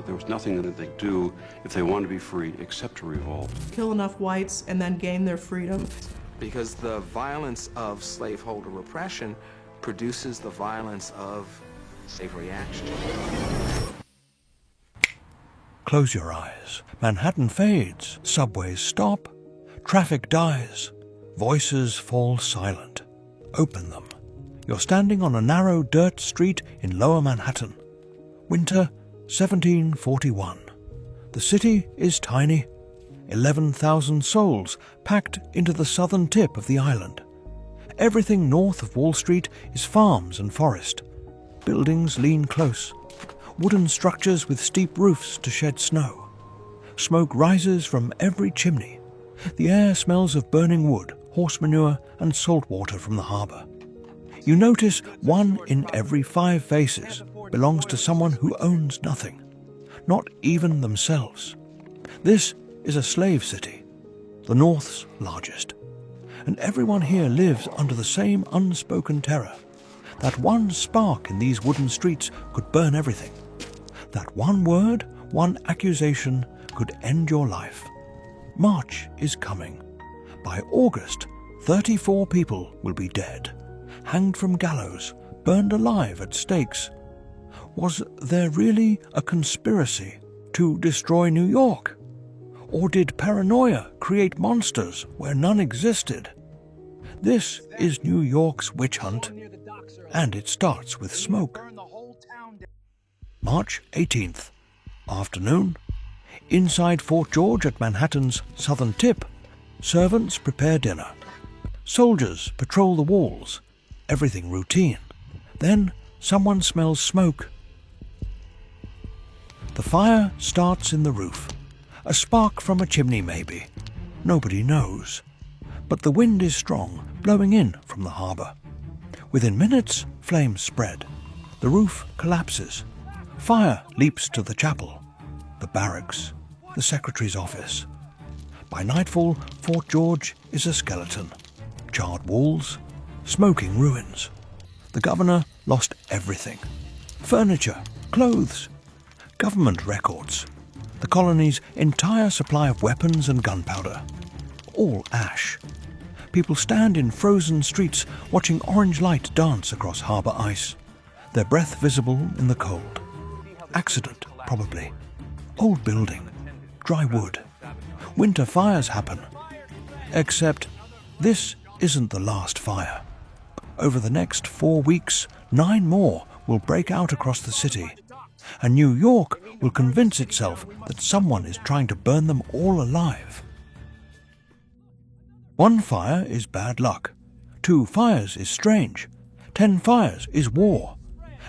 that there was nothing that they'd do if they wanted to be free except to revolt. Kill enough whites and then gain their freedom. Because the violence of slaveholder repression produces the violence of slave reaction. Close your eyes. Manhattan fades, subways stop, traffic dies, voices fall silent. Open them. You're standing on a narrow dirt street in Lower Manhattan. Winter 1741. The city is tiny. 11,000 souls packed into the southern tip of the island. Everything north of Wall Street is farms and forest. Buildings lean close. Wooden structures with steep roofs to shed snow. Smoke rises from every chimney. The air smells of burning wood, horse manure, and salt water from the harbour. You notice 1 in every 5 faces belongs to someone who owns nothing, not even themselves. This is a slave city, the North's largest, and everyone here lives under the same unspoken terror. That one spark in these wooden streets could burn everything. That one word, one accusation could end your life. March is coming. By August, 34 people will be dead, hanged from gallows, burned alive at stakes. Was there really a conspiracy to destroy New York? Or did paranoia create monsters where none existed? This is New York's witch hunt, and it starts with smoke. March 18th, afternoon. Inside Fort George at Manhattan's southern tip, servants prepare dinner. Soldiers patrol the walls, everything routine. Then someone smells smoke. The fire starts in the roof. A spark from a chimney maybe. Nobody knows. But the wind is strong, blowing in from the harbour. Within minutes, flames spread. The roof collapses. Fire leaps to the chapel, the barracks, the secretary's office. By nightfall, Fort George is a skeleton. Charred walls, smoking ruins. The governor lost everything. Furniture, clothes, government records, the colony's entire supply of weapons and gunpowder. All ash. People stand in frozen streets watching orange light dance across harbour ice, their breath visible in the cold. Accident, probably. Old building. Dry wood. Winter fires happen. Except this isn't the last fire. Over the next 4 weeks, 9 more will break out across the city, and New York will convince itself that someone is trying to burn them all alive. 1 fire is bad luck. 2 fires is strange. 10 fires is war.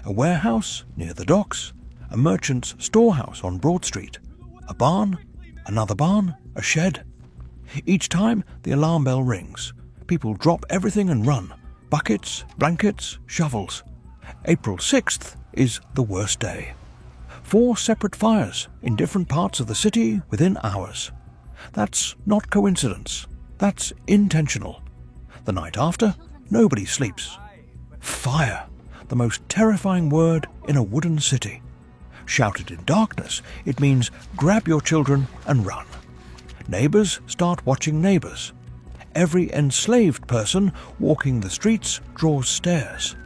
A warehouse near the docks. A merchant's storehouse on Broad Street. A barn. Another barn. A shed. Each time the alarm bell rings, people drop everything and run. Buckets, blankets, shovels. April 6th is the worst day. 4 separate fires in different parts of the city within hours. That's not coincidence. That's intentional. The night after, nobody sleeps. Fire, the most terrifying word in a wooden city. Shouted in darkness, it means grab your children and run. Neighbors start watching neighbors. Every enslaved person walking the streets draws stares.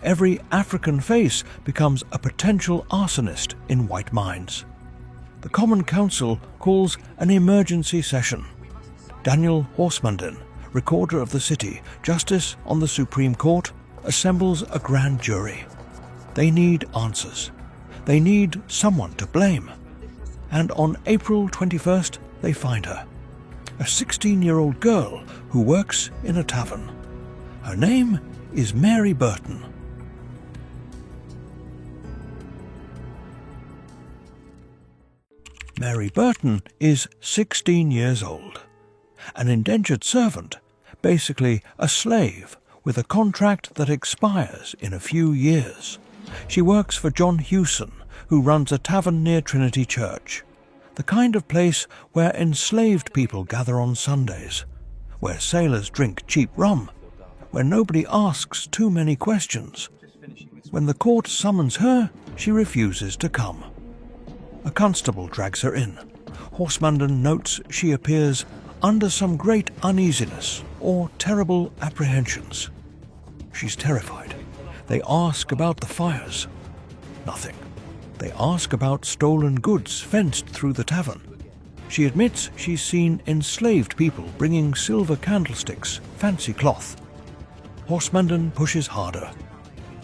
Every African face becomes a potential arsonist in white minds. The Common Council calls an emergency session. Daniel Horsmanden, recorder of the city, justice on the Supreme Court, assembles a grand jury. They need answers. They need someone to blame. And on April 21st, they find her. A 16-year-old girl who works in a tavern. Her name is Mary Burton. Mary Burton is 16 years old. An indentured servant, basically a slave with a contract that expires in a few years. She works for John Hewson, who runs a tavern near Trinity Church, the kind of place where enslaved people gather on Sundays, where sailors drink cheap rum, where nobody asks too many questions. When the court summons her, she refuses to come. A constable drags her in. Horsemanden notes she appears under some great uneasiness or terrible apprehensions. She's terrified. They ask about the fires. Nothing. They ask about stolen goods fenced through the tavern. She admits she's seen enslaved people bringing silver candlesticks, fancy cloth. Horsemanden pushes harder.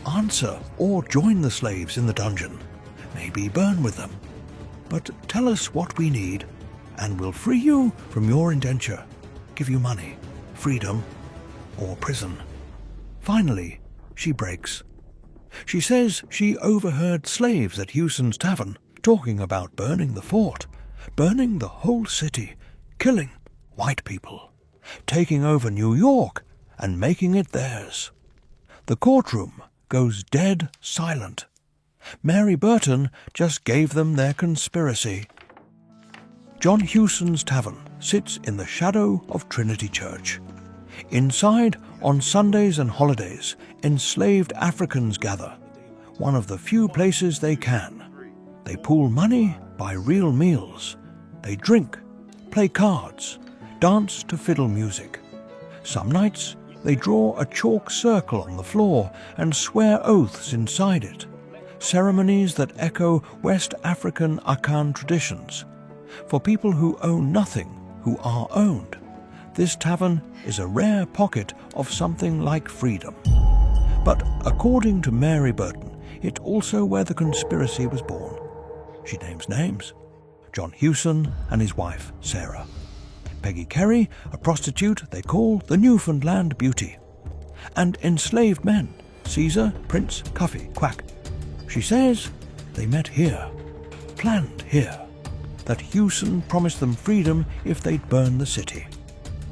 Answer or join the slaves in the dungeon. Maybe burn with them. But tell us what we need, and we'll free you from your indenture, give you money, freedom, or prison. Finally, she breaks. She says she overheard slaves at Hewson's tavern talking about burning the fort, burning the whole city, killing white people, taking over New York and making it theirs. The courtroom goes dead silent. Mary Burton just gave them their conspiracy. John Hewson's tavern sits in the shadow of Trinity Church. Inside, on Sundays and holidays, enslaved Africans gather, one of the few places they can. They pool money, buy real meals. They drink, play cards, dance to fiddle music. Some nights, they draw a chalk circle on the floor and swear oaths inside it. Ceremonies that echo West African Akan traditions. For people who own nothing, who are owned, this tavern is a rare pocket of something like freedom. But according to Mary Burton, it's also where the conspiracy was born. She names names: John Hewson and his wife, Sarah. Peggy Carey, a prostitute they call the Newfoundland Beauty. And enslaved men, Caesar, Prince, Cuffy, Quack. She says they met here, planned here, that Hewson promised them freedom if they'd burn the city.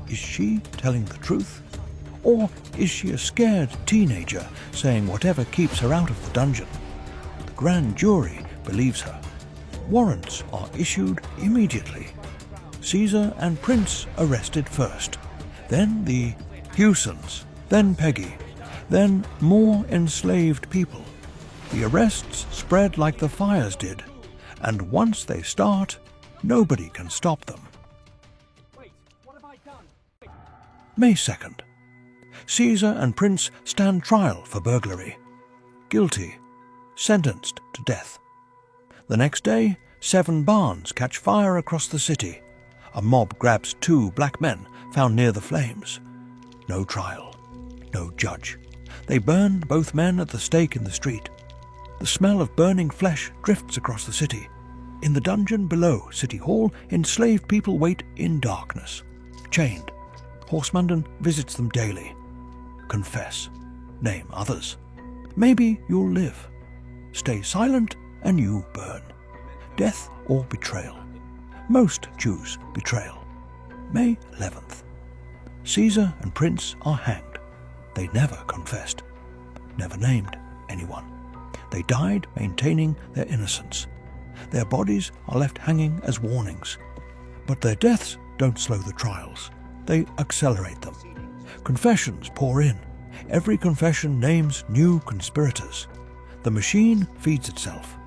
Is she telling the truth? Or is she a scared teenager saying whatever keeps her out of the dungeon? The grand jury believes her. Warrants are issued immediately. Caesar and Prince arrested first, then the Hewsons, then Peggy, then more enslaved people. The arrests spread like the fires did, and once they start, nobody can stop them. Wait, what have I done? May 2nd. Caesar and Prince stand trial for burglary. Guilty. Sentenced to death. The next day, 7 barns catch fire across the city. A mob grabs 2 black men found near the flames. No trial. No judge. They burn both men at the stake in the street. The smell of burning flesh drifts across the city. In the dungeon below City Hall, enslaved people wait in darkness, chained. Horsemanden visits them daily. Confess. Name others. Maybe you'll live. Stay silent and you burn. Death or betrayal. Most choose betrayal. May 11th. Caesar and Prince are hanged. They never confessed. Never named anyone. They died maintaining their innocence. Their bodies are left hanging as warnings. But their deaths don't slow the trials. They accelerate them. Confessions pour in. Every confession names new conspirators. The machine feeds itself.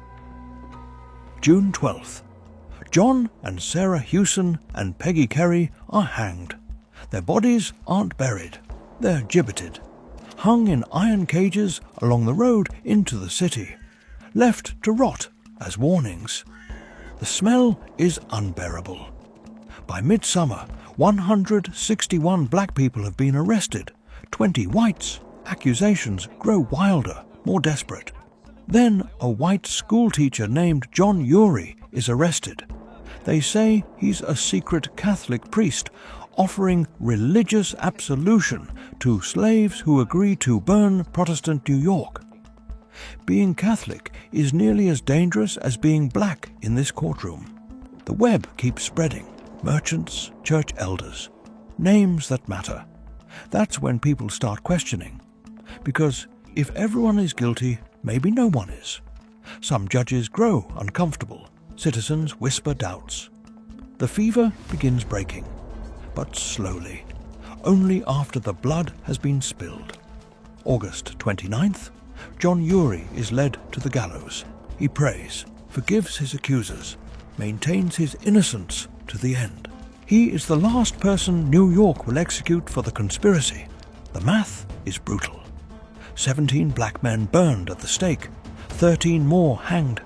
June 12th. John and Sarah Hewson and Peggy Carey are hanged. Their bodies aren't buried. They're gibbeted. Hung in iron cages along the road into the city, left to rot as warnings. The smell is unbearable. By midsummer, 161 black people have been arrested, 20 whites. Accusations grow wilder, more desperate. Then a white schoolteacher named John Uri is arrested. They say he's a secret Catholic priest offering religious absolution to slaves who agree to burn Protestant New York. Being Catholic is nearly as dangerous as being black in this courtroom. The web keeps spreading. Merchants, church elders, names that matter. That's when people start questioning. Because if everyone is guilty, maybe no one is. Some judges grow uncomfortable. Citizens whisper doubts. The fever begins breaking, but slowly, only after the blood has been spilled. August 29th, John Uri is led to the gallows. He prays. forgives his accusers, maintains his innocence to the end. He is the last person New York will execute for the conspiracy. The math is brutal. 17 black men burned at the stake, 13 more hanged,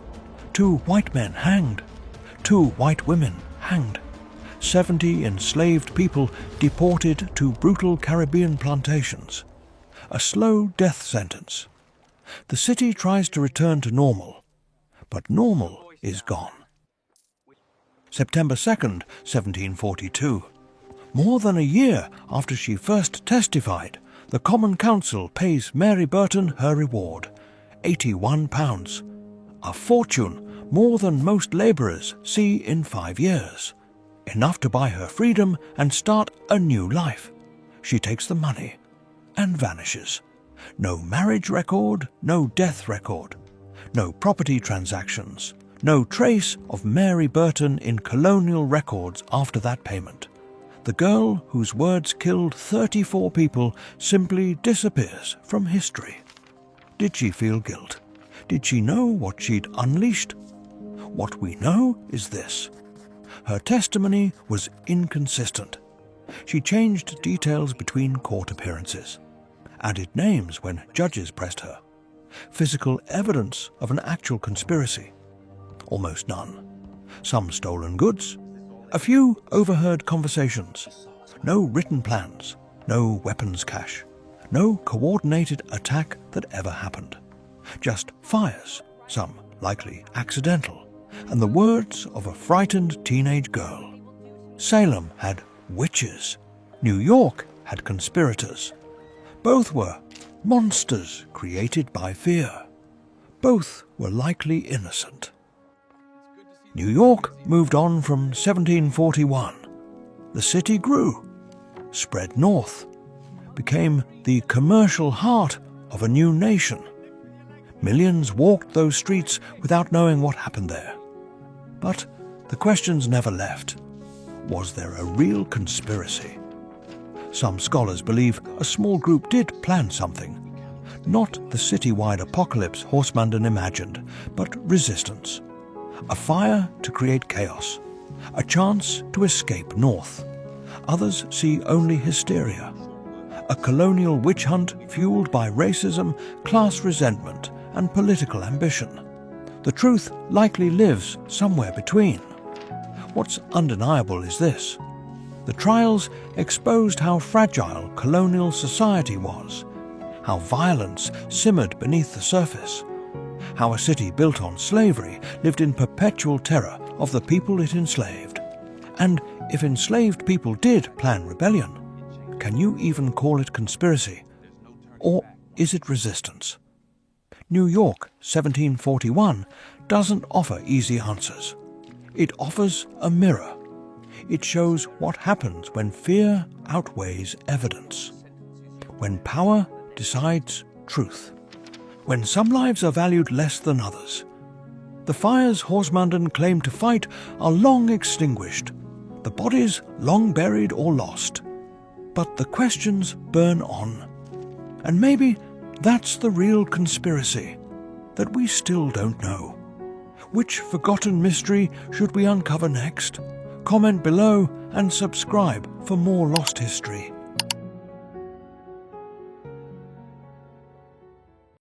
2 white men hanged, 2 white women hanged, 70 enslaved people deported to brutal Caribbean plantations. A slow death sentence. The city tries to return to normal, but normal is gone. September 2nd, 1742. More than a year after she first testified, the Common Council pays Mary Burton her reward, £81, a fortune more than most labourers see in 5 years, enough to buy her freedom and start a new life. She takes the money and vanishes. No marriage record, no death record, no property transactions, no trace of Mary Burton in colonial records after that payment. The girl whose words killed 34 people simply disappears from history. Did she feel guilt? Did she know what she'd unleashed? What we know is this. Her testimony was inconsistent. She changed details between court appearances, added names when judges pressed her. Physical evidence of an actual conspiracy? Almost none. Some stolen goods, a few overheard conversations, no written plans, no weapons cache, no coordinated attack that ever happened. Just fires, some likely accidental, and the words of a frightened teenage girl. Salem had witches. New York had conspirators. Both were monsters created by fear. Both were likely innocent. New York moved on from 1741. The city grew, spread north, became the commercial heart of a new nation. Millions walked those streets without knowing what happened there. But the questions never left. Was there a real conspiracy? Some scholars believe a small group did plan something. Not the citywide apocalypse Horsemandan imagined, but resistance. A fire to create chaos. A chance to escape north. Others see only hysteria. A colonial witch hunt fueled by racism, class resentment, and political ambition. The truth likely lives somewhere between. What's undeniable is this. The trials exposed how fragile colonial society was, how violence simmered beneath the surface, how a city built on slavery lived in perpetual terror of the people it enslaved. And if enslaved people did plan rebellion, can you even call it conspiracy? Or is it resistance? New York, 1741, doesn't offer easy answers. It offers a mirror. It shows what happens when fear outweighs evidence, when power decides truth, when some lives are valued less than others. The fires Horsemandan claim to fight are long extinguished, the bodies long buried or lost. But the questions burn on. And maybe that's the real conspiracy, that we still don't know. Which forgotten mystery should we uncover next? Comment below and subscribe for more lost history.